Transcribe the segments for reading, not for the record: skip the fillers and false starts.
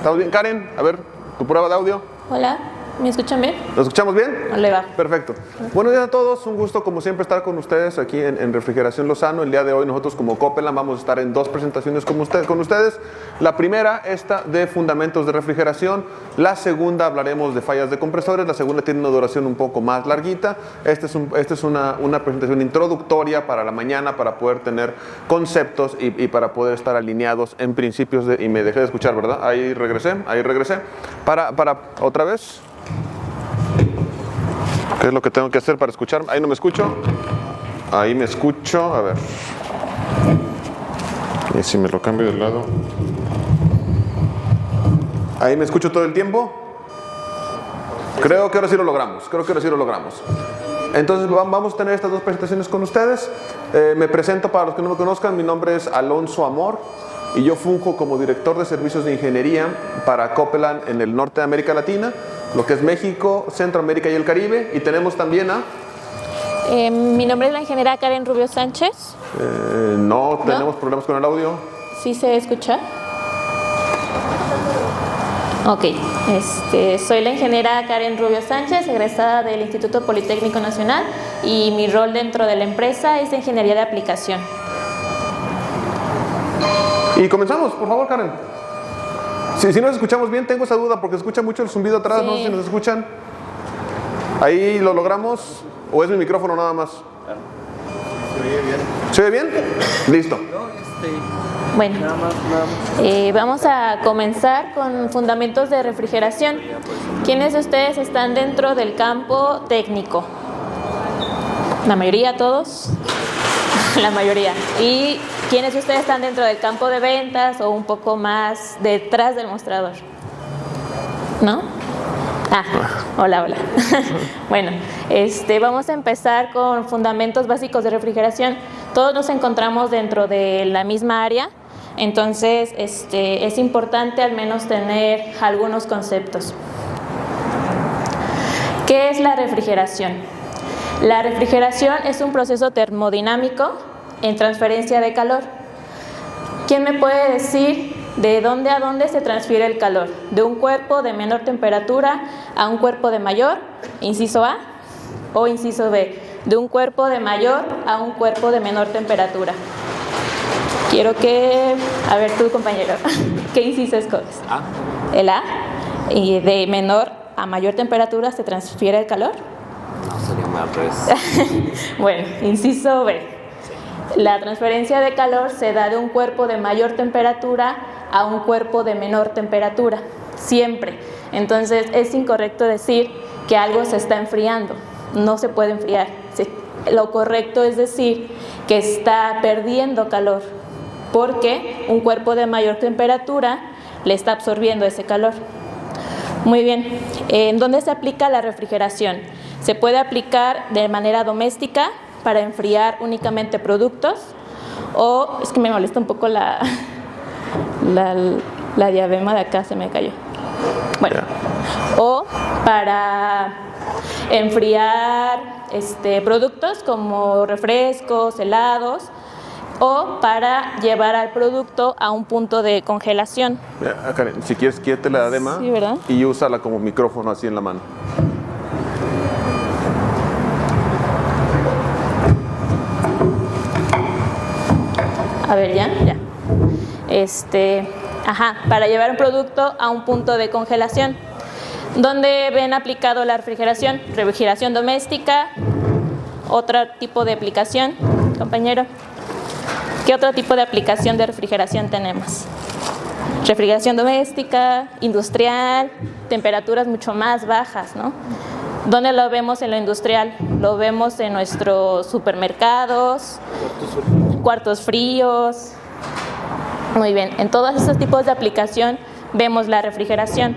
¿Estamos bien? Karen, a ver, tu prueba de audio. Hola, ¿me escuchan bien? ¿Nos escuchamos bien? Le va. Perfecto. Buenos días a todos, un gusto como siempre estar con ustedes aquí en Refrigeración Lozano. El día de hoy nosotros como Copeland vamos a estar en dos presentaciones con ustedes. La primera, esta de fundamentos de refrigeración. La segunda hablaremos de fallas de compresores. La segunda tiene una duración un poco más larguita. Esta es una presentación introductoria para la mañana para poder tener conceptos y para poder estar alineados en principios de... Y me dejé de escuchar, ¿verdad? Ahí regresé. Para otra vez. ¿Qué es lo que tengo que hacer para escuchar? Ahí no me escucho. Ahí me escucho. A ver. Y si me lo cambio de lado. Ahí me escucho todo el tiempo. Creo que ahora sí lo logramos. Entonces vamos a tener estas dos presentaciones con ustedes. Me presento para los que no me conozcan. Mi nombre es Alonso Amor y yo funjo como director de servicios de ingeniería para Copeland en el norte de América Latina, lo que es México, Centroamérica y el Caribe. Y tenemos también a... mi nombre es la ingeniera Karen Rubio Sánchez. No tenemos problemas con el audio. ¿Sí se escucha? Ok, soy la ingeniera Karen Rubio Sánchez, egresada del Instituto Politécnico Nacional, y mi rol dentro de la empresa es de ingeniería de aplicación. Y comenzamos, por favor, Karen. Si nos escuchamos bien, tengo esa duda porque se escucha mucho el zumbido atrás, sí. No sé si nos escuchan. Ahí lo logramos, o es mi micrófono nada más. ¿Se oye bien? ¿Se oye bien? Listo. Bueno, vamos a comenzar con fundamentos de refrigeración. ¿Quiénes de ustedes están dentro del campo técnico? ¿La mayoría, todos? La mayoría. ¿Y quiénes de ustedes están dentro del campo de ventas o un poco más detrás del mostrador? ¿No? Hola. Bueno, vamos a empezar con fundamentos básicos de refrigeración. Todos nos encontramos dentro de la misma área, entonces es importante al menos tener algunos conceptos. ¿Qué es la refrigeración? La refrigeración es un proceso termodinámico en transferencia de calor. ¿Quién me puede decir de dónde a dónde se transfiere el calor? ¿De un cuerpo de menor temperatura a un cuerpo de mayor? Inciso A o inciso B. De un cuerpo de mayor a un cuerpo de menor temperatura. Quiero que... A ver, tú, compañero, ¿qué inciso escoges? A. ¿El A? ¿Y de menor a mayor temperatura se transfiere el calor? No, sería más al revés. Bueno, inciso B. La transferencia de calor se da de un cuerpo de mayor temperatura a un cuerpo de menor temperatura, siempre. Entonces es incorrecto decir que algo se está enfriando, no se puede enfriar. Lo correcto es decir que está perdiendo calor, porque un cuerpo de mayor temperatura le está absorbiendo ese calor. Muy bien, ¿en dónde se aplica la refrigeración? Se puede aplicar de manera doméstica, para enfriar únicamente productos, o es que me molesta un poco la diadema de acá, se me cayó. Bueno, o para enfriar productos como refrescos, helados, o para llevar al producto a un punto de congelación. Karen, si quieres, quítate la diadema, sí, ¿verdad? Y úsala como micrófono así en la mano. A ver, ya. Para llevar un producto a un punto de congelación. ¿Dónde ven aplicado la refrigeración? Refrigeración doméstica. Otro tipo de aplicación, compañero. ¿Qué otro tipo de aplicación de refrigeración tenemos? Refrigeración doméstica, industrial, temperaturas mucho más bajas, ¿no? ¿Dónde lo vemos en lo industrial? Lo vemos en nuestros supermercados, cuartos fríos. Muy bien, en todos esos tipos de aplicación vemos la refrigeración.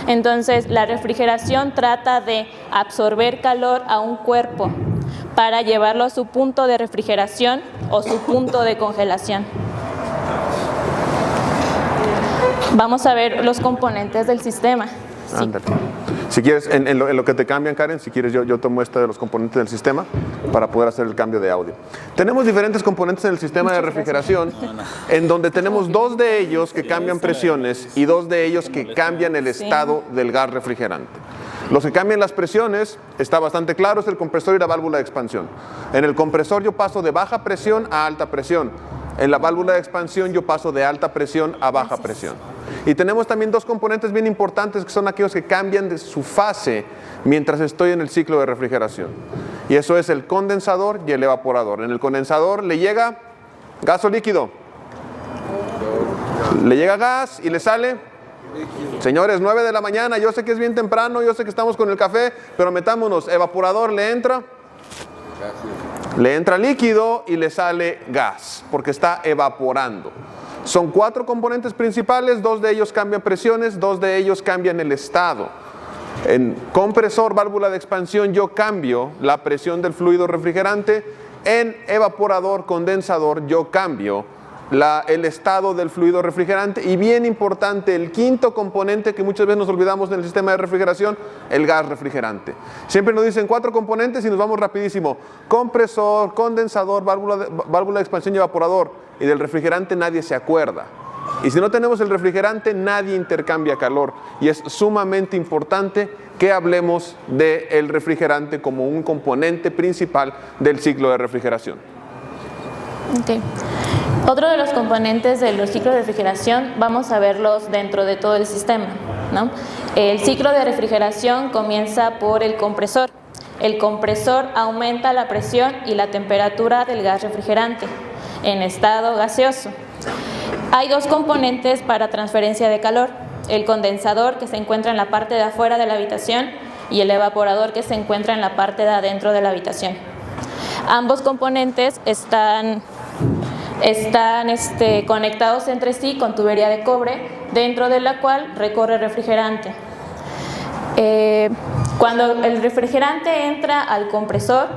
Entonces, la refrigeración trata de absorber calor a un cuerpo para llevarlo a su punto de refrigeración o su punto de congelación. Vamos a ver los componentes del sistema. Sí. Si quieres, en lo que te cambian, Karen, si quieres yo tomo esta de los componentes del sistema para poder hacer el cambio de audio. Tenemos diferentes componentes en el sistema de refrigeración, en donde tenemos 2 de ellos que cambian presiones y 2 de ellos que cambian el estado del gas refrigerante. Los que cambian las presiones, está bastante claro, es el compresor y la válvula de expansión. En el compresor yo paso de baja presión a alta presión. En la válvula de expansión yo paso de alta presión a baja presión. Y tenemos también 2 componentes bien importantes que son aquellos que cambian de su fase mientras estoy en el ciclo de refrigeración. Y eso es el condensador y el evaporador. En el condensador le llega gas o líquido. Le llega gas y le sale. Señores, 9 de la mañana, yo sé que es bien temprano, yo sé que estamos con el café, pero metámonos, evaporador le entra. Le entra líquido y le sale gas, porque está evaporando. Son 4 componentes principales, 2 de ellos cambian presiones, 2 de ellos cambian el estado. En compresor, válvula de expansión, yo cambio la presión del fluido refrigerante. En evaporador, condensador, yo cambio el estado del fluido refrigerante. Y bien importante, el quinto componente que muchas veces nos olvidamos en el sistema de refrigeración, el gas refrigerante. Siempre nos dicen 4 componentes y nos vamos rapidísimo: compresor, condensador, válvula de expansión y evaporador. Y del refrigerante nadie se acuerda. Y si no tenemos el refrigerante, nadie intercambia calor. Y es sumamente importante que hablemos del refrigerante como un componente principal del ciclo de refrigeración. Okay. Otro de los componentes de los ciclos de refrigeración vamos a verlos dentro de todo el sistema, ¿no? El ciclo de refrigeración comienza por el compresor. El compresor aumenta la presión y la temperatura del gas refrigerante en estado gaseoso. Hay 2 componentes para transferencia de calor: el condensador, que se encuentra en la parte de afuera de la habitación, y el evaporador, que se encuentra en la parte de adentro de la habitación. Ambos componentes están conectados entre sí con tubería de cobre, dentro de la cual recorre refrigerante. Cuando el refrigerante entra al compresor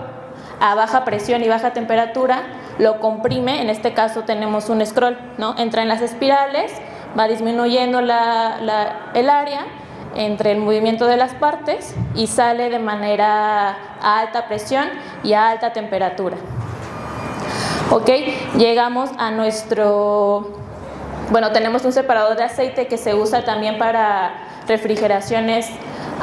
a baja presión y baja temperatura, lo comprime. En este caso tenemos un scroll, ¿no? Entra en las espirales, va disminuyendo el área entre el movimiento de las partes y sale de manera a alta presión y a alta temperatura. Ok, llegamos a tenemos un separador de aceite que se usa también para refrigeraciones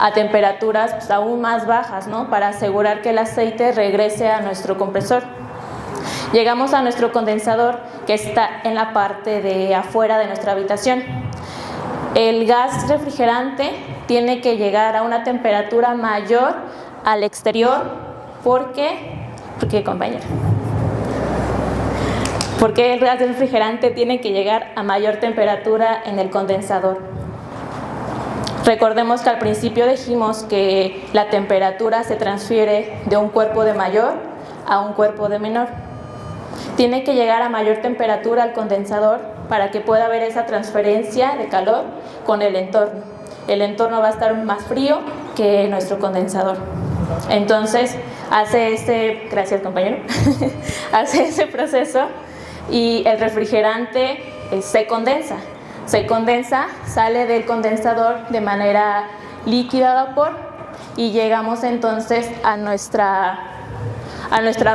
a temperaturas aún más bajas, ¿no? Para asegurar que el aceite regrese a nuestro compresor. Llegamos a nuestro condensador, que está en la parte de afuera de nuestra habitación. El gas refrigerante tiene que llegar a una temperatura mayor al exterior. ¿Por qué? Compañero. ¿Por qué el gas refrigerante tiene que llegar a mayor temperatura en el condensador? Recordemos que al principio dijimos que la temperatura se transfiere de un cuerpo de mayor a un cuerpo de menor. Tiene que llegar a mayor temperatura al condensador para que pueda haber esa transferencia de calor con el entorno. El entorno va a estar más frío que nuestro condensador. Entonces, gracias compañero, hace ese proceso y el refrigerante se condensa. Sale del condensador de manera líquida a vapor y llegamos entonces a nuestra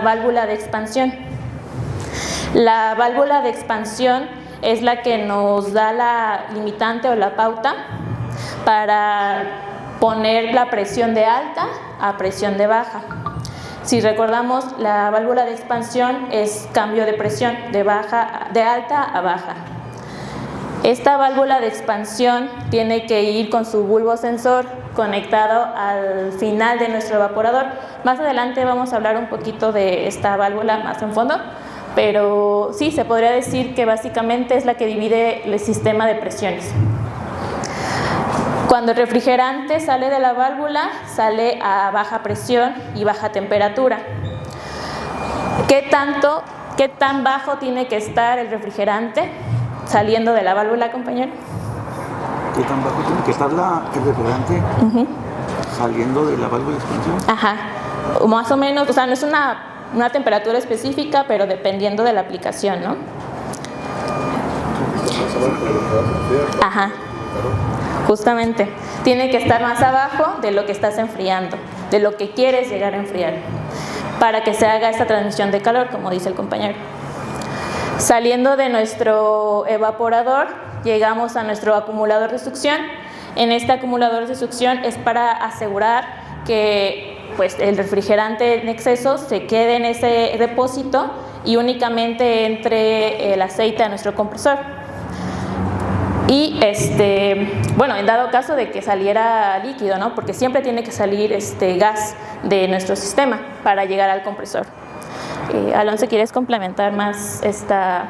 válvula de expansión. La válvula de expansión es la que nos da la limitante o la pauta para poner la presión de alta a presión de baja. Si recordamos, la válvula de expansión es cambio de presión de alta a baja. Esta válvula de expansión tiene que ir con su bulbo sensor conectado al final de nuestro evaporador. Más adelante vamos a hablar un poquito de esta válvula más en fondo, pero sí, se podría decir que básicamente es la que divide el sistema de presiones. Cuando el refrigerante sale de la válvula, sale a baja presión y baja temperatura. ¿Qué tan bajo tiene que estar el refrigerante saliendo de la válvula, compañero? ¿Qué tan bajo tiene que estar el refrigerante saliendo de la válvula de expansión? Ajá, más o menos, o sea, no es una temperatura específica, pero dependiendo de la aplicación, ¿no? Ajá. Justamente, tiene que estar más abajo de lo que estás enfriando, de lo que quieres llegar a enfriar, para que se haga esta transmisión de calor, como dice el compañero. Saliendo de nuestro evaporador, llegamos a nuestro acumulador de succión. En este acumulador de succión es para asegurar que pues, el refrigerante en exceso se quede en ese depósito y únicamente entre el aceite a nuestro compresor. Y bueno, en dado caso de que saliera líquido, ¿no? Porque siempre tiene que salir gas de nuestro sistema para llegar al compresor. Alonso, ¿quieres complementar más esta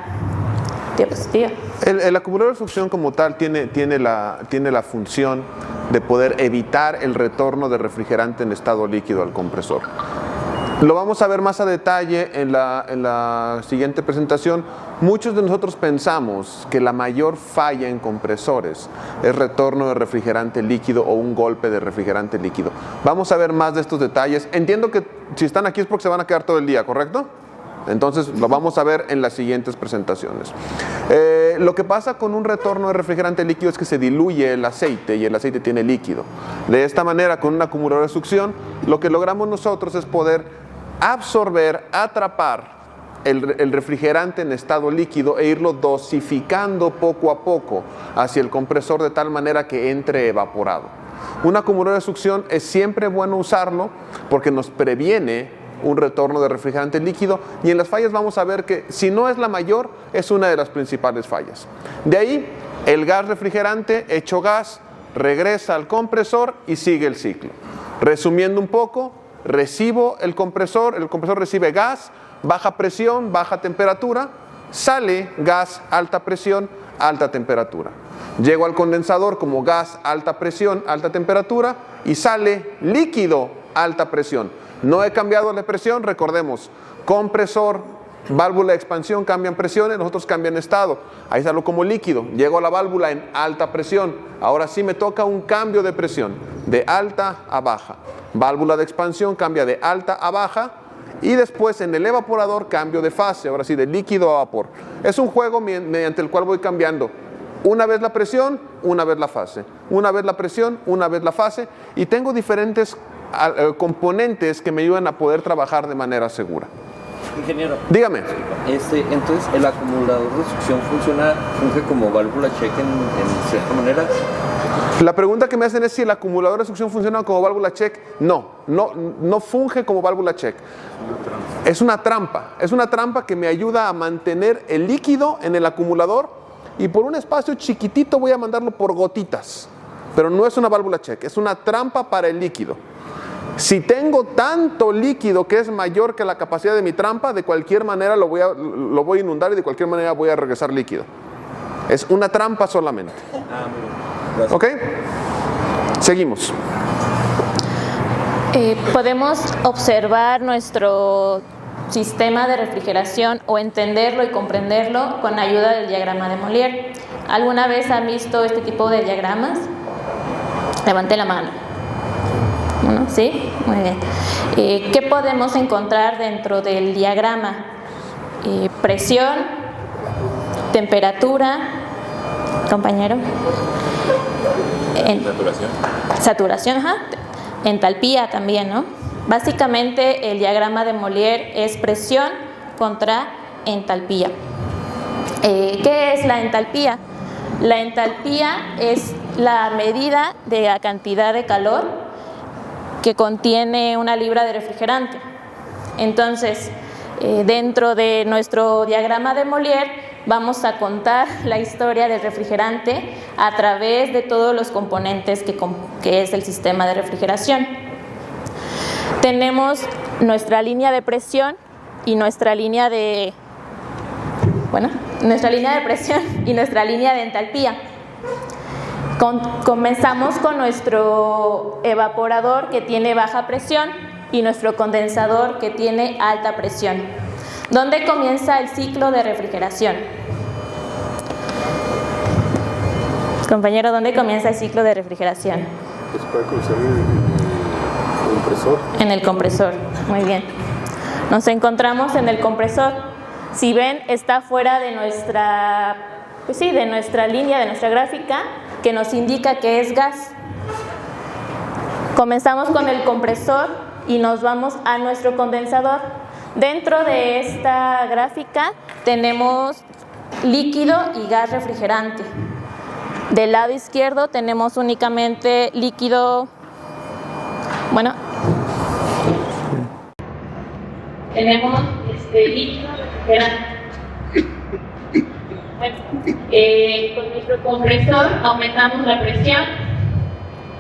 diapositiva? El acumulador de succión como tal tiene la función de poder evitar el retorno de refrigerante en estado líquido al compresor. Lo vamos a ver más a detalle en la siguiente presentación. Muchos de nosotros pensamos que la mayor falla en compresores es retorno de refrigerante líquido o un golpe de refrigerante líquido. Vamos a ver más de estos detalles. Entiendo que si están aquí es porque se van a quedar todo el día, ¿correcto? Entonces lo vamos a ver en las siguientes presentaciones. Lo que pasa con un retorno de refrigerante líquido es que se diluye el aceite y el aceite tiene líquido. De esta manera, con un acumulador de succión, lo que logramos nosotros es poder absorber, atrapar el refrigerante en estado líquido e irlo dosificando poco a poco hacia el compresor de tal manera que entre evaporado. Un acumulador de succión es siempre bueno usarlo porque nos previene un retorno de refrigerante líquido, y en las fallas vamos a ver que si no es la mayor, es una de las principales fallas. De ahí, el gas refrigerante hecho gas regresa al compresor y sigue el ciclo. Resumiendo un poco, recibo el compresor recibe gas, baja presión, baja temperatura, sale gas, alta presión, alta temperatura. Llego al condensador como gas, alta presión, alta temperatura, y sale líquido, alta presión. No he cambiado la presión, recordemos, compresor, válvula de expansión cambian presiones, nosotros cambian estado. Ahí salgo como líquido, llego a la válvula en alta presión. Ahora sí me toca un cambio de presión, de alta a baja. Válvula de expansión cambia de alta a baja, y después en el evaporador cambio de fase, ahora sí de líquido a vapor. Es un juego mediante el cual voy cambiando. Una vez la presión, una vez la fase. Una vez la presión, una vez la fase. Y tengo diferentes componentes que me ayudan a poder trabajar de manera segura. Ingeniero. Dígame. Entonces, ¿el acumulador de succión funge como válvula check en cierta manera? La pregunta que me hacen es si el acumulador de succión funciona como válvula check. No funge como válvula check. Es una trampa que me ayuda a mantener el líquido en el acumulador, y por un espacio chiquitito voy a mandarlo por gotitas. Pero no es una válvula check, es una trampa para el líquido. Si tengo tanto líquido que es mayor que la capacidad de mi trampa, de cualquier manera lo voy a inundar y de cualquier manera voy a regresar líquido. Es una trampa solamente. Muy bien. ¿Ok? Seguimos. Podemos observar nuestro sistema de refrigeración o entenderlo y comprenderlo con ayuda del diagrama de Mollier. ¿Alguna vez han visto este tipo de diagramas? Levante la mano. ¿Uno? ¿Sí? Muy bien. ¿Qué podemos encontrar dentro del diagrama? Presión, temperatura, compañero. Saturación. Saturación, ajá. Entalpía también, ¿no? Básicamente el diagrama de Mollier es presión contra entalpía. ¿Qué es la entalpía? La entalpía es la medida de la cantidad de calor que contiene una libra de refrigerante. Entonces, dentro de nuestro diagrama de Mollier vamos a contar la historia del refrigerante a través de todos los componentes que es el sistema de refrigeración. Tenemos nuestra línea de presión y nuestra línea de presión y nuestra línea de entalpía. Comenzamos con nuestro evaporador que tiene baja presión y nuestro condensador que tiene alta presión. ¿Dónde comienza el ciclo de refrigeración? Compañero, ¿dónde comienza el ciclo de refrigeración? Pues puede comenzar el compresor. En el compresor, muy bien. Nos encontramos en el compresor. Si ven, está fuera de nuestra línea, de nuestra gráfica, que nos indica que es gas. Comenzamos con el compresor y nos vamos a nuestro condensador. Dentro de esta gráfica tenemos líquido y gas refrigerante. Del lado izquierdo tenemos únicamente líquido, tenemos líquido refrigerante. Con nuestro compresor aumentamos la presión,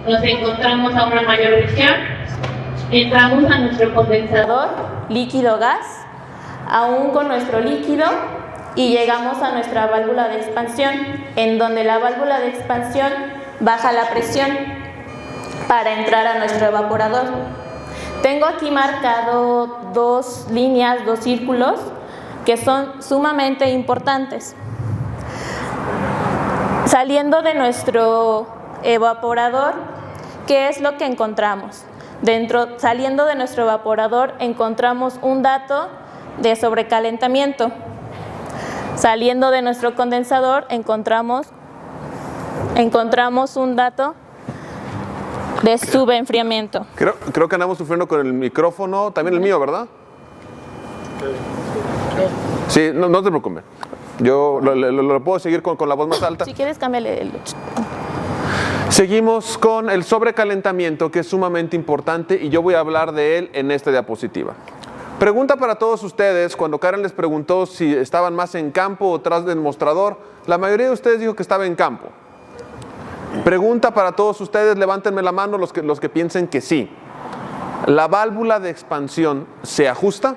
nos encontramos a una mayor presión, entramos a nuestro condensador, líquido gas, aún con nuestro líquido, y llegamos a nuestra válvula de expansión, en donde la válvula de expansión baja la presión para entrar a nuestro evaporador. Tengo aquí marcado dos líneas, dos círculos, que son sumamente importantes. Saliendo de nuestro evaporador, ¿qué es lo que encontramos? Saliendo de nuestro evaporador encontramos un dato de sobrecalentamiento. Saliendo de nuestro condensador encontramos un dato de subenfriamiento. Creo que andamos sufriendo con el micrófono, también el mío, ¿verdad? Sí, no te preocupes. Yo lo puedo seguir con la voz más alta. Si quieres, cámbiale el... Seguimos con el sobrecalentamiento, que es sumamente importante, y yo voy a hablar de él en esta diapositiva. Pregunta para todos ustedes: cuando Karen les preguntó si estaban más en campo o tras del mostrador, la mayoría de ustedes dijo que estaba en campo. Pregunta para todos ustedes, levántenme la mano los que piensen que sí. ¿La válvula de expansión se ajusta?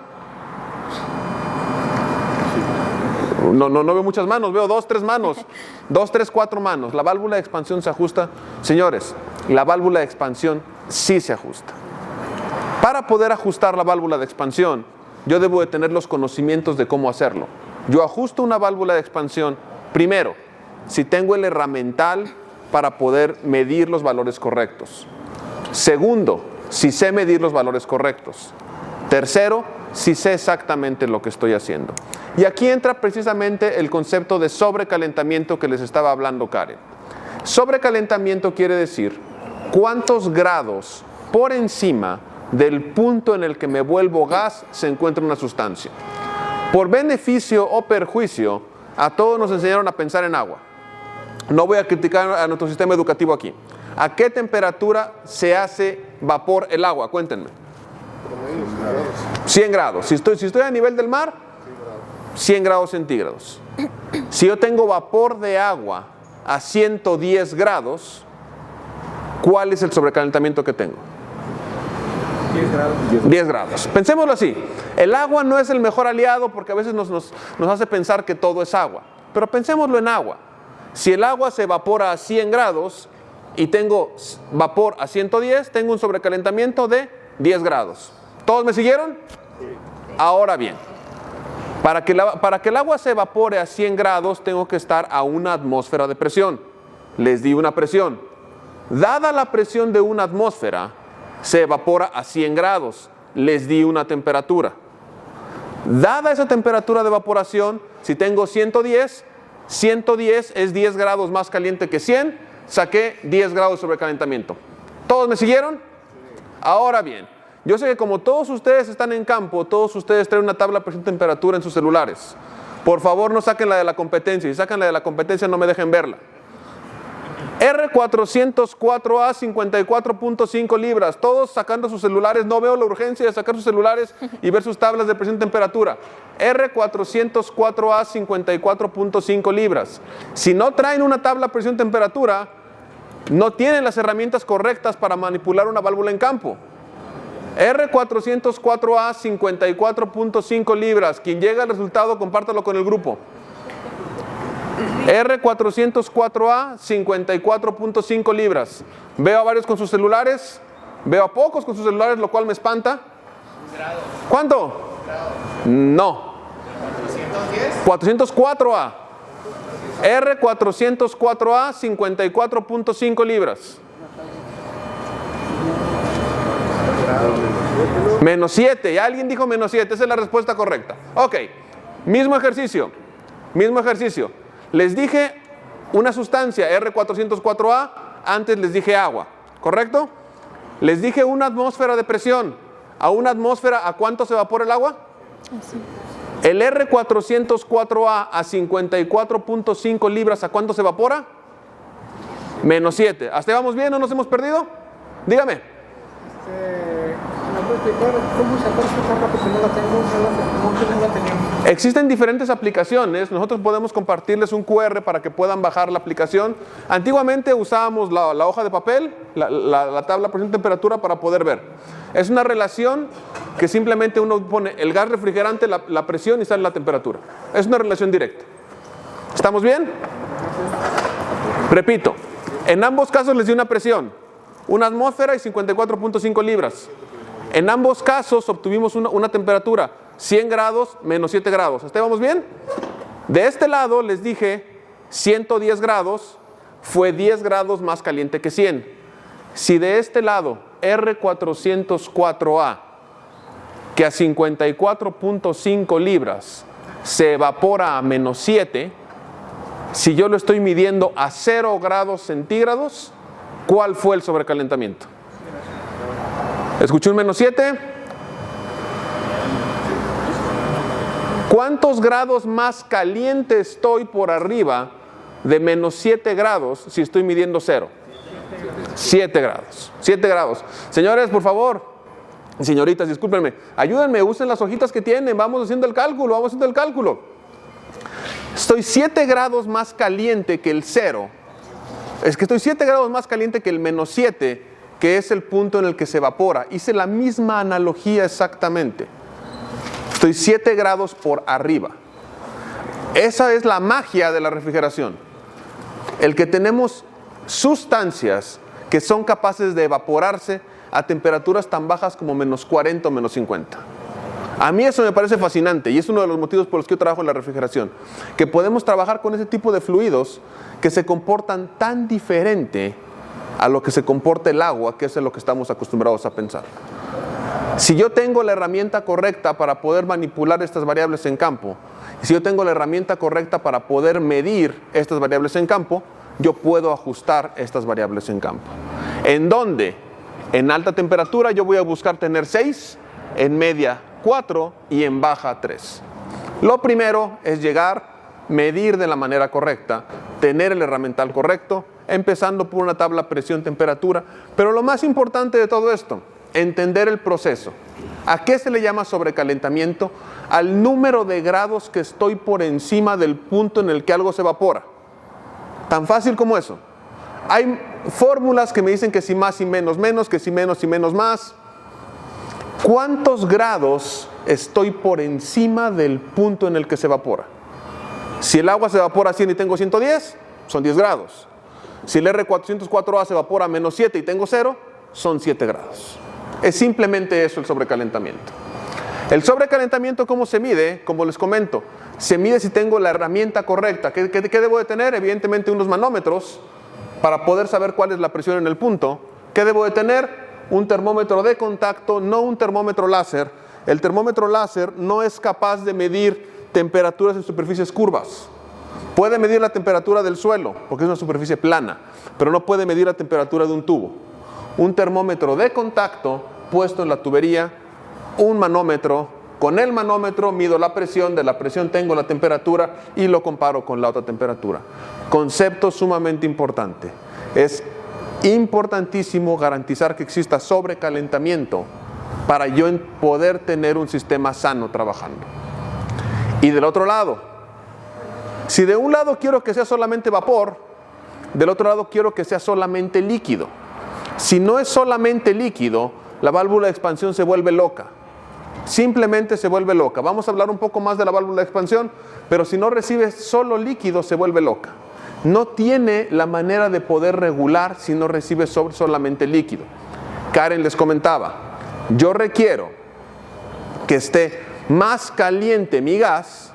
No veo muchas manos, veo 2, 3 manos. 2, 3, 4 manos. ¿La válvula de expansión se ajusta? Señores, la válvula de expansión sí se ajusta. Para poder ajustar la válvula de expansión, yo debo de tener los conocimientos de cómo hacerlo. Yo ajusto una válvula de expansión, primero, si tengo el herramental para poder medir los valores correctos. Segundo, si sé medir los valores correctos. Tercero, si sé exactamente lo que estoy haciendo. Y aquí entra precisamente el concepto de sobrecalentamiento que les estaba hablando Karen. Sobrecalentamiento quiere decir cuántos grados por encima del punto en el que me vuelvo gas se encuentra una sustancia. Por beneficio o perjuicio, a todos nos enseñaron a pensar en agua. No voy a criticar a nuestro sistema educativo aquí. ¿A qué temperatura se hace vapor el agua? Cuéntenme. 100 grados. Si estoy a nivel del mar, 100 grados centígrados. Si yo tengo vapor de agua a 110 grados, ¿cuál es el sobrecalentamiento que tengo? 10 grados. Pensémoslo así. El agua no es el mejor aliado porque a veces nos hace pensar que todo es agua. Pero pensémoslo en agua. Si el agua se evapora a 100 grados y tengo vapor a 110, tengo un sobrecalentamiento de 10 grados. ¿Todos me siguieron? Ahora bien, para que el agua se evapore a 100 grados, tengo que estar a una atmósfera de presión. Les di una presión. Dada la presión de una atmósfera, se evapora a 100 grados. Les di una temperatura. Dada esa temperatura de evaporación, si tengo 110 es 10 grados más caliente que 100, saqué 10 grados de sobrecalentamiento. ¿Todos me siguieron? Ahora bien, yo sé que como todos ustedes están en campo, todos ustedes traen una tabla de presión y temperatura en sus celulares. Por favor, no saquen la de la competencia. Si sacan la de la competencia, no me dejen verla. R404A 54.5 libras. Todos sacando sus celulares. No veo la urgencia de sacar sus celulares y ver sus tablas de presión y temperatura. R404A 54.5 libras. Si no traen una tabla de presión y temperatura, no tienen las herramientas correctas para manipular una válvula en campo. R404A 54.5 libras. Quien llega al resultado, compártalo con el grupo. R404A 54.5 libras. Veo a varios con sus celulares. Veo a pocos con sus celulares, lo cual me espanta. ¿Cuánto? No. 404A. R404A 54.5 libras. Menos 7. Ya alguien dijo menos 7. Esa es la respuesta correcta. Ok. Mismo ejercicio. Les dije una sustancia R404A, antes les dije agua, ¿correcto? Les dije una atmósfera de presión. A una atmósfera, ¿a cuánto se evapora el agua? Así. El R404A a 54.5 libras, ¿a cuánto se evapora? -7. ¿Hasta ahí vamos bien? ¿No nos hemos perdido? Dígame. ¿Me puede explicar cómo sacar esta tabla? Porque no la tengo, no la tenemos. Existen diferentes aplicaciones. Nosotros podemos compartirles un QR para que puedan bajar la aplicación. Antiguamente usábamos la hoja de papel, la tabla presión temperatura para poder ver. Es una relación que simplemente uno pone el gas refrigerante, la presión y sale la temperatura. Es una relación directa. ¿Estamos bien? Repito, en ambos casos les di una presión, una atmósfera y 54.5 libras. En ambos casos obtuvimos una temperatura, 100 grados menos 7 grados. ¿Hasta ahí vamos bien? De este lado les dije 110 grados fue 10 grados más caliente que 100. Si de este lado R404A, que a 54.5 libras se evapora a -7, si yo lo estoy midiendo a 0 grados centígrados, ¿cuál fue el sobrecalentamiento? ¿Escuché un -7? ¿Cuántos grados más caliente estoy por arriba de -7 grados si estoy midiendo 0? 7 grados. 7 grados. Señores, por favor, señoritas, discúlpenme, ayúdenme, usen las hojitas que tienen, vamos haciendo el cálculo, Estoy 7 grados más caliente que el 0. Es que estoy 7 grados más caliente que el -7, que es el punto en el que se evapora. Hice la misma analogía exactamente. Estoy 7 grados por arriba. Esa es la magia de la refrigeración. El que tenemos sustancias que son capaces de evaporarse a temperaturas tan bajas como -40 o -50. A mí eso me parece fascinante y es uno de los motivos por los que yo trabajo en la refrigeración. Que podemos trabajar con ese tipo de fluidos que se comportan tan diferente a lo que se comporta el agua, que es en lo que estamos acostumbrados a pensar. Si yo tengo la herramienta correcta para poder manipular estas variables en campo, si yo tengo la herramienta correcta para poder medir estas variables en campo, yo puedo ajustar estas variables en campo. ¿En dónde? En alta temperatura yo voy a buscar tener 6, en media 4 y en baja 3. Lo primero es llegar, medir de la manera correcta, tener el herramental correcto, empezando por una tabla presión-temperatura. Pero lo más importante de todo esto, entender el proceso. ¿A qué se le llama sobrecalentamiento? Al número de grados que estoy por encima del punto en el que algo se evapora. Tan fácil como eso. Hay fórmulas que me dicen que si más y menos menos, que si menos y menos más. ¿Cuántos grados estoy por encima del punto en el que se evapora? Si el agua se evapora a 100 y tengo 110, son 10 grados. Si el R404A se evapora a -7 y tengo 0, son 7 grados. Es simplemente eso el sobrecalentamiento. El sobrecalentamiento, ¿cómo se mide? Como les comento, se mide si tengo la herramienta correcta. ¿Qué debo de tener? Evidentemente unos manómetros para poder saber cuál es la presión en el punto. ¿Qué debo de tener? Un termómetro de contacto, no un termómetro láser. El termómetro láser no es capaz de medir temperaturas en superficies curvas. Puede medir la temperatura del suelo, porque es una superficie plana, pero no puede medir la temperatura de un tubo. Un termómetro de contacto puesto en la tubería, un manómetro. Con el manómetro mido la presión, de la presión tengo la temperatura y lo comparo con la otra temperatura. Concepto sumamente importante. Es importantísimo garantizar que exista sobrecalentamiento para yo poder tener un sistema sano trabajando. Y del otro lado, si de un lado quiero que sea solamente vapor, del otro lado quiero que sea solamente líquido. Si no es solamente líquido, la válvula de expansión se vuelve loca. Simplemente se vuelve loca. Vamos a hablar un poco más de la válvula de expansión, pero si no recibe solo líquido, se vuelve loca. No tiene la manera de poder regular si no recibe solamente líquido. Karen les comentaba, yo requiero que esté más caliente mi gas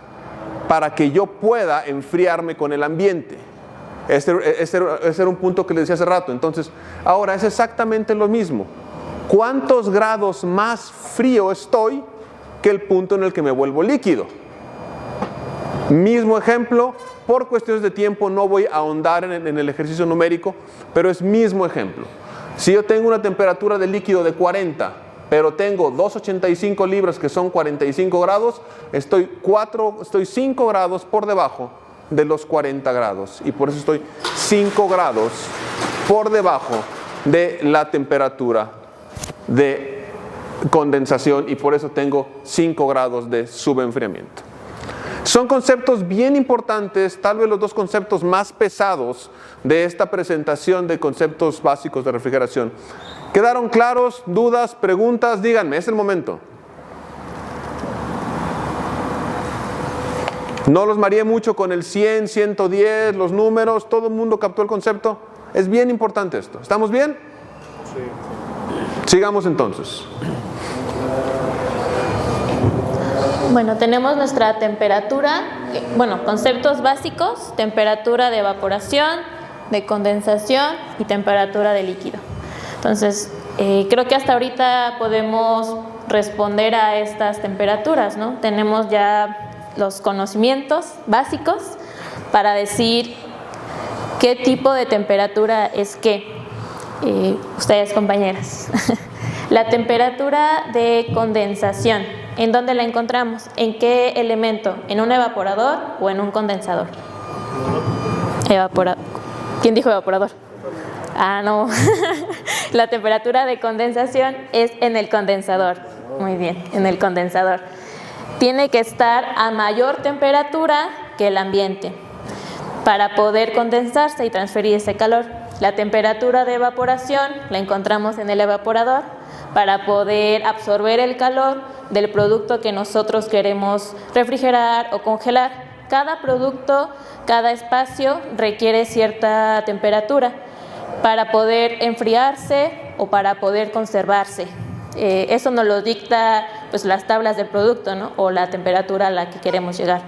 para que yo pueda enfriarme con el ambiente. Ese era un punto que les decía hace rato. Entonces, ahora es exactamente lo mismo. ¿Cuántos grados más frío estoy que el punto en el que me vuelvo líquido? Mismo ejemplo, por cuestiones de tiempo no voy a ahondar en el ejercicio numérico, pero es mismo ejemplo. Si yo tengo una temperatura de líquido de 40, pero tengo 285 libras que son 45 grados, estoy 5 grados por debajo de los 40 grados. Y por eso estoy 5 grados por debajo de la temperatura de condensación y por eso tengo 5 grados de subenfriamiento. Son conceptos bien importantes, tal vez los dos conceptos más pesados de esta presentación de conceptos básicos de refrigeración. ¿Quedaron claros? ¿Dudas? ¿Preguntas? Díganme, es el momento. No los mareé mucho con el 100, 110, los números, todo el mundo captó el concepto. Es bien importante esto. ¿Estamos bien? Sí. Sigamos entonces. Bueno, tenemos nuestra temperatura, conceptos básicos: temperatura de evaporación, de condensación y temperatura de líquido. Entonces, creo que hasta ahorita podemos responder a estas temperaturas, ¿no? Tenemos ya los conocimientos básicos para decir qué tipo de temperatura es qué. Ustedes, compañeras. La temperatura de condensación, ¿en dónde la encontramos? ¿En qué elemento? ¿En un evaporador o en un condensador? ¿Quién dijo evaporador? Ah, no. La temperatura de condensación es en el condensador. Muy bien, en el condensador. Tiene que estar a mayor temperatura que el ambiente para poder condensarse y transferir ese calor. La temperatura de evaporación la encontramos en el evaporador para poder absorber el calor del producto que nosotros queremos refrigerar o congelar. Cada producto, cada espacio requiere cierta temperatura para poder enfriarse o para poder conservarse. Eso nos lo dicta pues las tablas del producto, ¿no? O la temperatura a la que queremos llegar.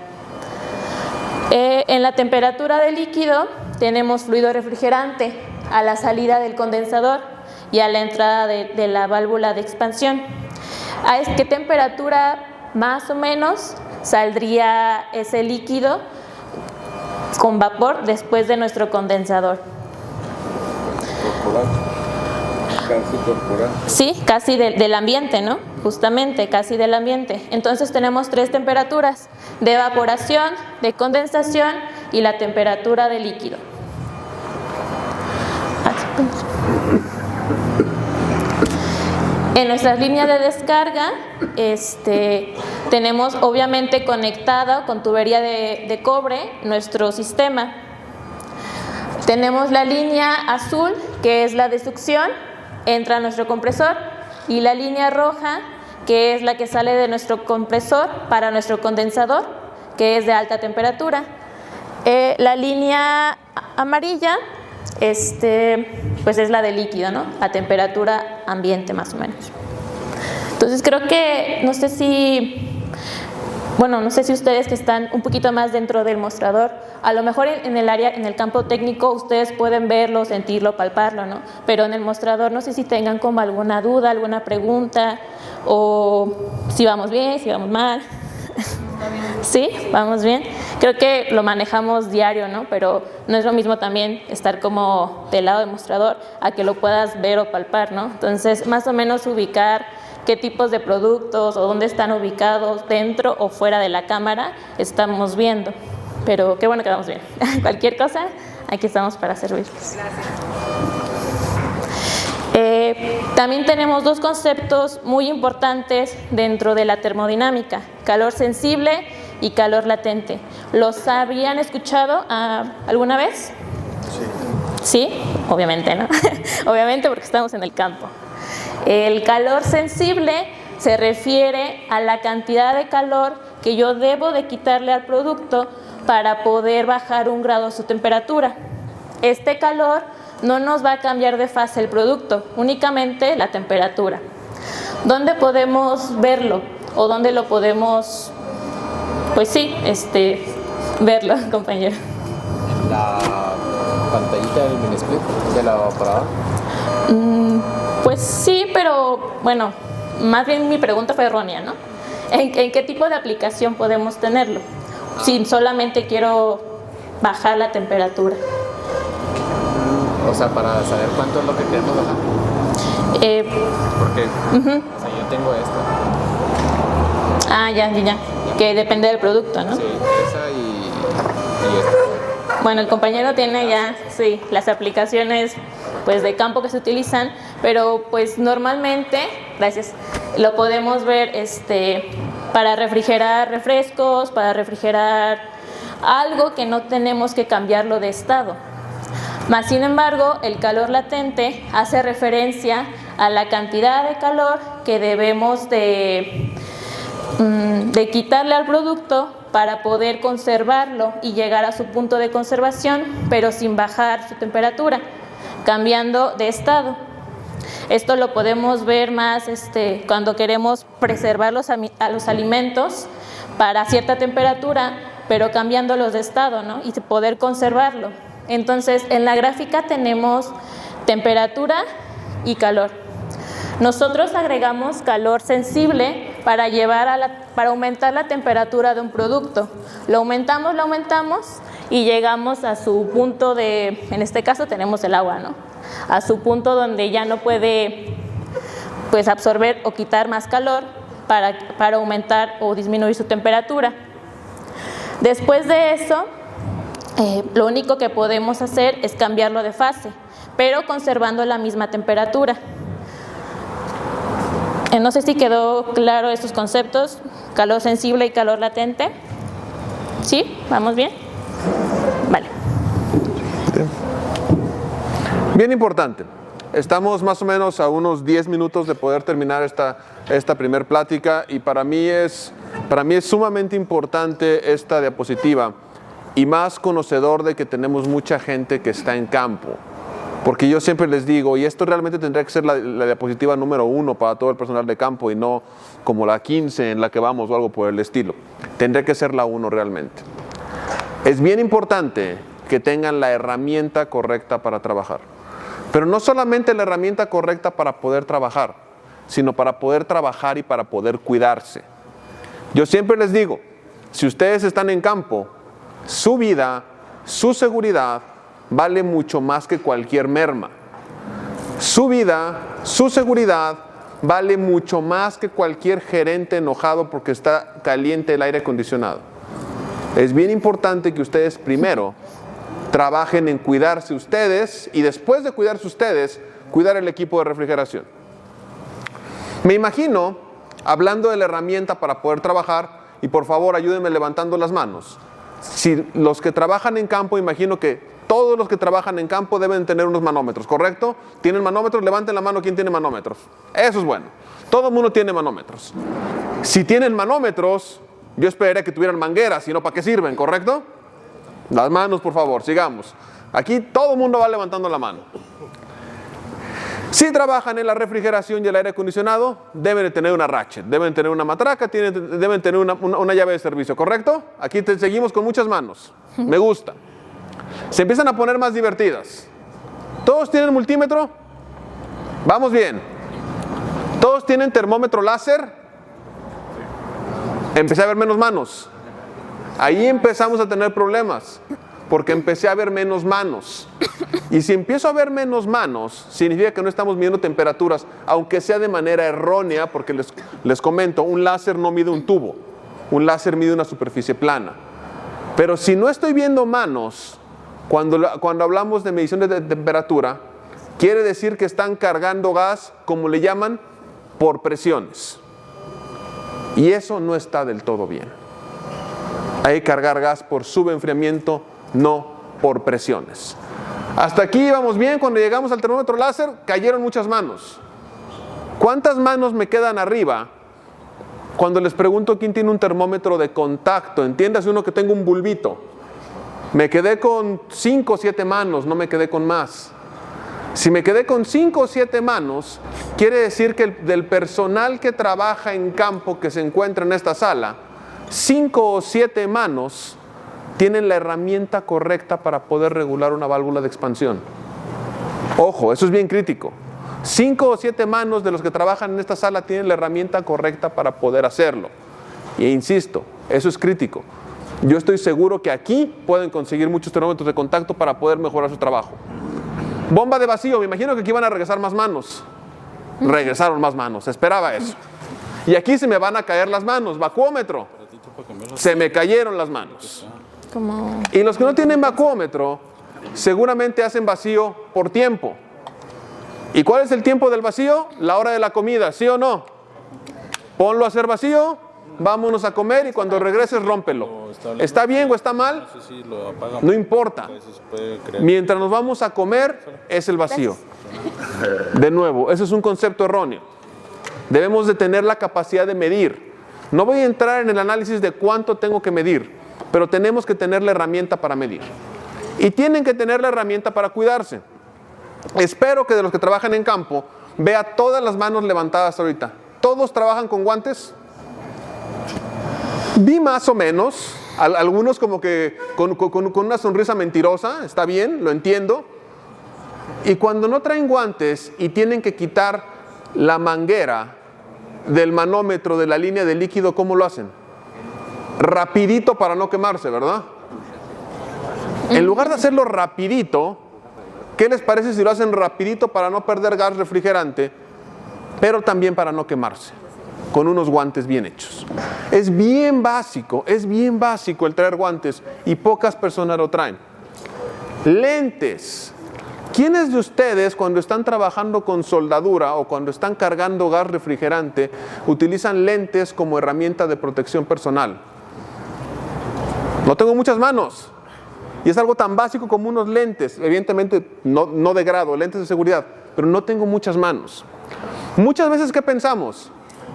En la temperatura del líquido tenemos fluido refrigerante a la salida del condensador y a la entrada de la válvula de expansión. ¿A qué temperatura más o menos saldría ese líquido con vapor después de nuestro condensador? Casi corporal. Sí, casi del ambiente, ¿no? Justamente, casi del ambiente. Entonces tenemos 3 temperaturas: de evaporación, de condensación y la temperatura de líquido. En nuestras líneas de descarga tenemos obviamente conectado con tubería de cobre nuestro sistema. Tenemos la línea azul, que es la de succión, entra a nuestro compresor, y la línea roja, que es la que sale de nuestro compresor para nuestro condensador, que es de alta temperatura. La línea amarilla pues es la de líquido, ¿no? A temperatura ambiente más o menos. Entonces creo que, no sé si ustedes que están un poquito más dentro del mostrador, a lo mejor en el campo técnico ustedes pueden verlo, sentirlo, palparlo, ¿no? Pero en el mostrador no sé si tengan como alguna duda, alguna pregunta, o si vamos bien, si vamos mal. ¿Sí? ¿Vamos bien? Creo que lo manejamos diario, ¿no? Pero no es lo mismo también estar como del lado del mostrador a que lo puedas ver o palpar, ¿no? Entonces, más o menos ubicar qué tipos de productos o dónde están ubicados, dentro o fuera de la cámara, estamos viendo. Pero qué bueno que vamos bien. Cualquier cosa, aquí estamos para servirles. También tenemos 2 conceptos muy importantes dentro de la termodinámica: calor sensible y calor latente. ¿Los habían escuchado alguna vez? Sí. ¿Sí? Obviamente, ¿no? Obviamente, porque estamos en el campo. El calor sensible se refiere a la cantidad de calor que yo debo de quitarle al producto para poder bajar 1 grado su temperatura. Este calor no nos va a cambiar de fase el producto, únicamente la temperatura. ¿Dónde podemos verlo? ¿O dónde lo podemos, pues sí, verlo, compañero? En la pantallita del mini split de la evaporadora. Pues sí, pero bueno, más bien mi pregunta fue errónea, ¿no? ¿En qué tipo de aplicación podemos tenerlo? si solamente quiero bajar la temperatura. O sea, para saber cuánto es lo que queremos bajar. Porque o sea, yo tengo esta. Ya. Que depende del producto, ¿no? Sí, esa y esta. Bueno, el compañero tiene ya, sí, las aplicaciones pues de campo que se utilizan, pero pues normalmente, lo podemos ver para refrigerar refrescos, para refrigerar algo que no tenemos que cambiarlo de estado. Más sin embargo, el calor latente hace referencia a la cantidad de calor que debemos de quitarle al producto para poder conservarlo y llegar a su punto de conservación, pero sin bajar su temperatura, cambiando de estado. Esto lo podemos ver más cuando queremos preservar a los alimentos para cierta temperatura, pero cambiándolos de estado, ¿no? Y poder conservarlo. Entonces, en la gráfica tenemos temperatura y calor. Nosotros agregamos calor sensible para aumentar la temperatura de un producto. Lo aumentamos y llegamos a su punto en este caso tenemos el agua, ¿no? A su punto donde ya no puede pues absorber o quitar más calor para aumentar o disminuir su temperatura. Después de eso, lo único que podemos hacer es cambiarlo de fase, pero conservando la misma temperatura. No sé si quedó claro estos conceptos, calor sensible y calor latente. ¿Sí? ¿Vamos bien? Vale. Bien importante. Estamos más o menos a unos 10 minutos de poder terminar esta primer plática y para mí es sumamente importante esta diapositiva y más conocedor de que tenemos mucha gente que está en campo. Porque yo siempre les digo, y esto realmente tendría que ser la diapositiva número 1 para todo el personal de campo y no como la 15 en la que vamos o algo por el estilo. Tendría que ser la 1 realmente. Es bien importante que tengan la herramienta correcta para trabajar. Pero no solamente la herramienta correcta para poder trabajar, sino para poder trabajar y para poder cuidarse. Yo siempre les digo, si ustedes están en campo, su vida, su seguridad, vale mucho más que cualquier merma. Su vida, su seguridad, vale mucho más que cualquier gerente enojado porque está caliente el aire acondicionado. Es bien importante que ustedes primero trabajen en cuidarse ustedes y después de cuidarse ustedes, cuidar el equipo de refrigeración. Me imagino, hablando de la herramienta para poder trabajar, y por favor ayúdenme levantando las manos. Si los que trabajan en campo, imagino que todos los que trabajan en campo deben tener unos manómetros, ¿correcto? ¿Tienen manómetros? Levanten la mano, ¿quién tiene manómetros? Eso es bueno. Todo el mundo tiene manómetros. Si tienen manómetros, yo esperaría que tuvieran mangueras, si no, ¿para qué sirven? ¿Correcto? Las manos, por favor, sigamos. Aquí todo el mundo va levantando la mano. Si trabajan en la refrigeración y el aire acondicionado, deben de tener una ratchet, deben tener una matraca, deben tener una llave de servicio, ¿correcto? Aquí seguimos con muchas manos. Me gusta. Se empiezan a poner más divertidas. ¿Todos tienen multímetro? Vamos bien. ¿Todos tienen termómetro láser? Empecé a ver menos manos. Ahí empezamos a tener problemas, porque empecé a ver menos manos. Y si empiezo a ver menos manos, significa que no estamos midiendo temperaturas, aunque sea de manera errónea, porque les comento, un láser no mide un tubo, un láser mide una superficie plana. Pero si no estoy viendo manos, cuando hablamos de medición de temperatura, quiere decir que están cargando gas, como le llaman, por presiones. Y eso no está del todo bien. Hay que cargar gas por subenfriamiento, no por presiones. Hasta aquí íbamos bien. Cuando llegamos al termómetro láser, cayeron muchas manos. ¿Cuántas manos me quedan arriba cuando les pregunto quién tiene un termómetro de contacto? Entiéndase uno que tengo un bulbito. Me quedé con 5 o 7 manos, no me quedé con más. Si me quedé con 5 o 7 manos, quiere decir que del personal que trabaja en campo que se encuentra en esta sala, 5 o 7 manos tienen la herramienta correcta para poder regular una válvula de expansión. Ojo, eso es bien crítico. 5 o 7 manos de los que trabajan en esta sala tienen la herramienta correcta para poder hacerlo. E insisto, eso es crítico. Yo estoy seguro que aquí pueden conseguir muchos termómetros de contacto para poder mejorar su trabajo. Bomba de vacío, me imagino que aquí van a regresar más manos. Regresaron más manos, esperaba eso. Y aquí se me van a caer las manos. Vacuómetro, se me cayeron las manos. Y los que no tienen vacuómetro, seguramente hacen vacío por tiempo. ¿Y cuál es el tiempo del vacío? La hora de la comida, ¿sí o no? Ponlo a hacer vacío, vámonos a comer y cuando regreses rómpelo. ¿Está bien o está mal? No importa. Mientras nos vamos a comer, es el vacío. De nuevo, ese es un concepto erróneo. Debemos de tener la capacidad de medir. No voy a entrar en el análisis de cuánto tengo que medir, pero tenemos que tener la herramienta para medir. Y tienen que tener la herramienta para cuidarse. Espero que de los que trabajan en campo, vea todas las manos levantadas ahorita. ¿Todos trabajan con guantes? Vi más o menos, algunos como que con una sonrisa mentirosa, está bien, lo entiendo. Y cuando no traen guantes y tienen que quitar la manguera del manómetro de la línea de líquido, ¿cómo lo hacen? Rapidito para no quemarse, ¿verdad? En lugar de hacerlo rapidito, ¿qué les parece si lo hacen rapidito para no perder gas refrigerante, pero también para no quemarse? Con unos guantes bien hechos. Es bien básico el traer guantes y pocas personas lo traen. Lentes. ¿Quiénes de ustedes cuando están trabajando con soldadura o cuando están cargando gas refrigerante utilizan lentes como herramienta de protección personal? No tengo muchas manos. Y es algo tan básico como unos lentes, evidentemente no de grado, lentes de seguridad, pero no tengo muchas manos. Muchas veces, ¿qué pensamos?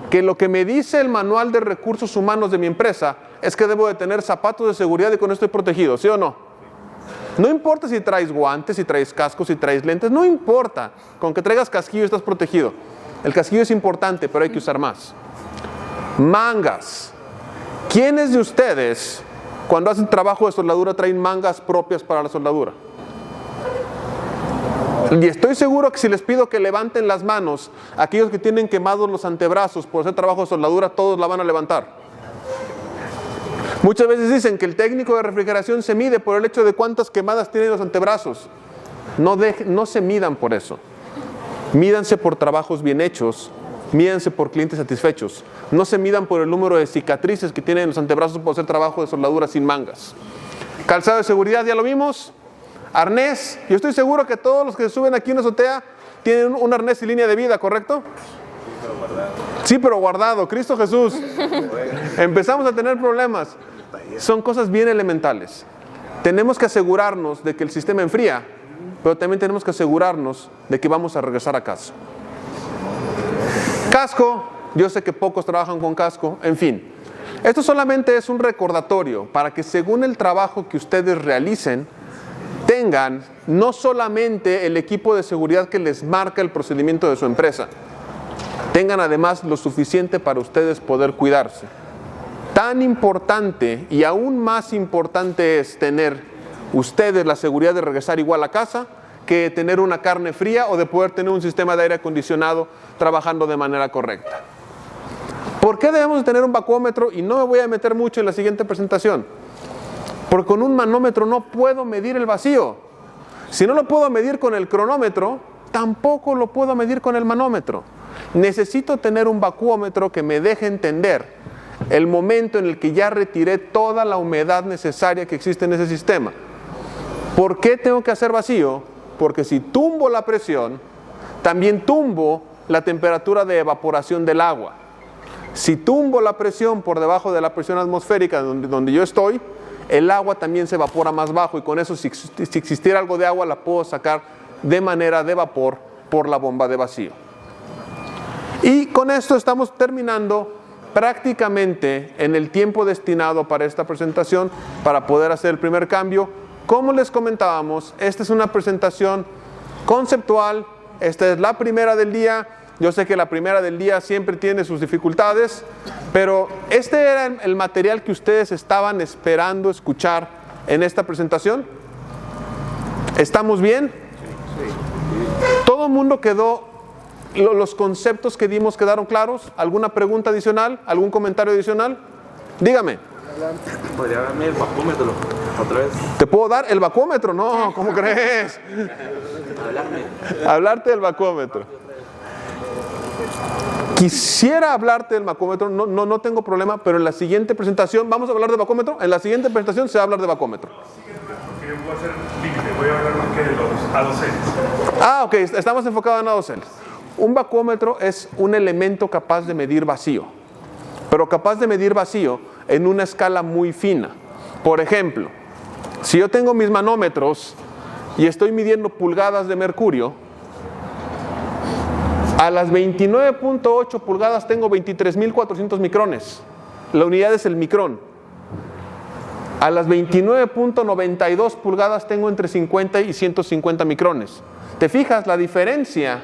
Que lo que me dice el manual de recursos humanos de mi empresa es que debo de tener zapatos de seguridad y con esto estoy protegido, ¿sí o no? No importa si traes guantes, si traes cascos, si traes lentes, no importa. Con que traigas casquillo estás protegido. El casquillo es importante, pero hay que usar más. Mangas. ¿Quiénes de ustedes, cuando hacen trabajo de soldadura, traen mangas propias para la soldadura? Y estoy seguro que si les pido que levanten las manos, aquellos que tienen quemados los antebrazos por hacer trabajo de soldadura, todos la van a levantar. Muchas veces dicen que el técnico de refrigeración se mide por el hecho de cuántas quemadas tienen los antebrazos. No se midan por eso. Mídanse por trabajos bien hechos, mídanse por clientes satisfechos. No se midan por el número de cicatrices que tienen los antebrazos por hacer trabajo de soldadura sin mangas. Calzado de seguridad, ya lo vimos. Arnés, yo estoy seguro que todos los que suben aquí en una azotea tienen un arnés y línea de vida, ¿correcto? Sí, pero guardado, Cristo Jesús. Empezamos a tener problemas. Son cosas bien elementales. Tenemos que asegurarnos de que el sistema enfría, pero también tenemos que asegurarnos de que vamos a regresar a casa. Casco, yo sé que pocos trabajan con casco, en fin. Esto solamente es un recordatorio para que según el trabajo que ustedes realicen, tengan no solamente el equipo de seguridad que les marca el procedimiento de su empresa, tengan además lo suficiente para ustedes poder cuidarse. Tan importante y aún más importante es tener ustedes la seguridad de regresar igual a casa que tener una carne fría o de poder tener un sistema de aire acondicionado trabajando de manera correcta. ¿Por qué debemos tener un vacuómetro? Y no me voy a meter mucho en la siguiente presentación. Porque con un manómetro no puedo medir el vacío. Si no lo puedo medir con el cronómetro, tampoco lo puedo medir con el manómetro. Necesito tener un vacuómetro que me deje entender el momento en el que ya retiré toda la humedad necesaria que existe en ese sistema. ¿Por qué tengo que hacer vacío? Porque si tumbo la presión, también tumbo la temperatura de evaporación del agua. Si tumbo la presión por debajo de la presión atmosférica donde yo estoy, el agua también se evapora más bajo y con eso si existiera algo de agua la puedo sacar de manera de vapor por la bomba de vacío. Y con esto estamos terminando prácticamente en el tiempo destinado para esta presentación para poder hacer el primer cambio. Como les comentábamos, esta es una presentación conceptual, esta es la primera del día. Yo sé que la primera del día siempre tiene sus dificultades, pero este era el material que ustedes estaban esperando escuchar en esta presentación. ¿Estamos bien? ¿Todo el mundo quedó, los conceptos que dimos quedaron claros? ¿Alguna pregunta adicional? ¿Algún comentario adicional? Dígame. Podría darme el bacómetro otra vez. ¿Te puedo dar el bacómetro? No, ¿cómo crees? Hablarte del bacómetro. Quisiera hablarte del bacómetro, no tengo problema, pero en la siguiente presentación, ¿vamos a hablar de bacómetro? En la siguiente presentación se va a hablar de bacómetro. Voy a hacer límite, voy a hablar más que de los adoceles. Ah, ok, estamos enfocados en adoceles. Un bacómetro es un elemento capaz de medir vacío, pero capaz de medir vacío en una escala muy fina. Por ejemplo, si yo tengo mis manómetros y estoy midiendo pulgadas de mercurio, a las 29.8 pulgadas tengo 23.400 micrones. La unidad es el micrón. A las 29.92 pulgadas tengo entre 50 y 150 micrones. ¿Te fijas? La diferencia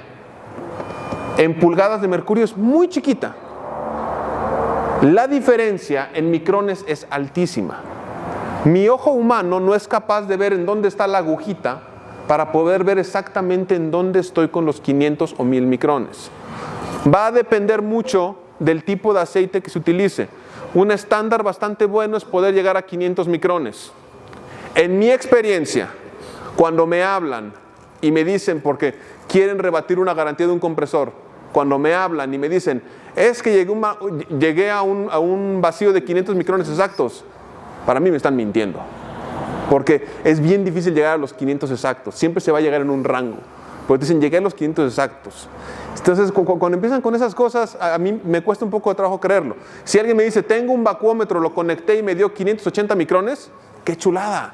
en pulgadas de mercurio es muy chiquita. La diferencia en micrones es altísima. Mi ojo humano no es capaz de ver en dónde está la agujita para poder ver exactamente en dónde estoy con los 500 o 1000 micrones. Va a depender mucho del tipo de aceite que se utilice. Un estándar bastante bueno es poder llegar a 500 micrones. En mi experiencia, cuando me hablan y me dicen, porque quieren rebatir una garantía de un compresor, cuando me hablan y me dicen, es que llegué a un vacío de 500 micrones exactos, para mí me están mintiendo. Porque es bien difícil llegar a los 500 exactos. Siempre se va a llegar en un rango. Porque dicen, llegué a los 500 exactos. Entonces, cuando empiezan con esas cosas, a mí me cuesta un poco de trabajo creerlo. Si alguien me dice, tengo un bacómetro, lo conecté y me dio 580 micrones, ¡qué chulada!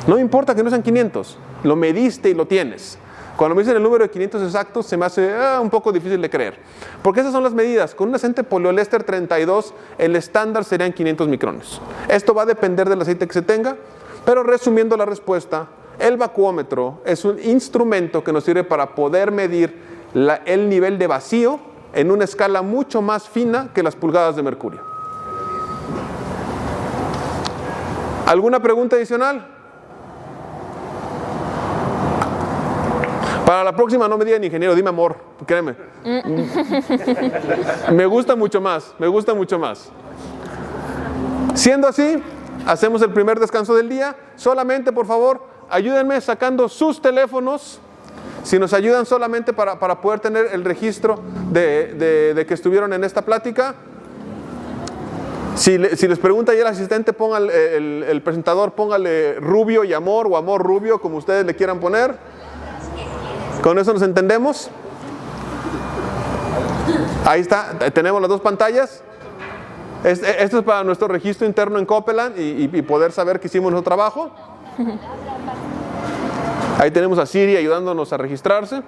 No me importa que no sean 500. Lo mediste y lo tienes. Cuando me dicen el número de 500 exactos, se me hace un poco difícil de creer. Porque esas son las medidas. Con un aceite poliolester 32, el estándar serían 500 micrones. Esto va a depender del aceite que se tenga. Pero resumiendo la respuesta, el vacuómetro es un instrumento que nos sirve para poder medir el nivel de vacío en una escala mucho más fina que las pulgadas de mercurio. ¿Alguna pregunta adicional? Para la próxima no me digan ingeniero, dime amor, créeme. Me gusta mucho más, me gusta mucho más. Siendo así, hacemos el primer descanso del día. Solamente, por favor, ayúdenme sacando sus teléfonos. Si nos ayudan solamente para poder tener el registro de que estuvieron en esta plática. Si les pregunta ahí el asistente, el presentador, póngale Rubio y Amor o Amor Rubio, como ustedes le quieran poner. Con eso nos entendemos. Ahí está, tenemos las dos pantallas. Esto es para nuestro registro interno en Copeland y poder saber que hicimos nuestro trabajo. Ahí tenemos a Siri ayudándonos a registrarse.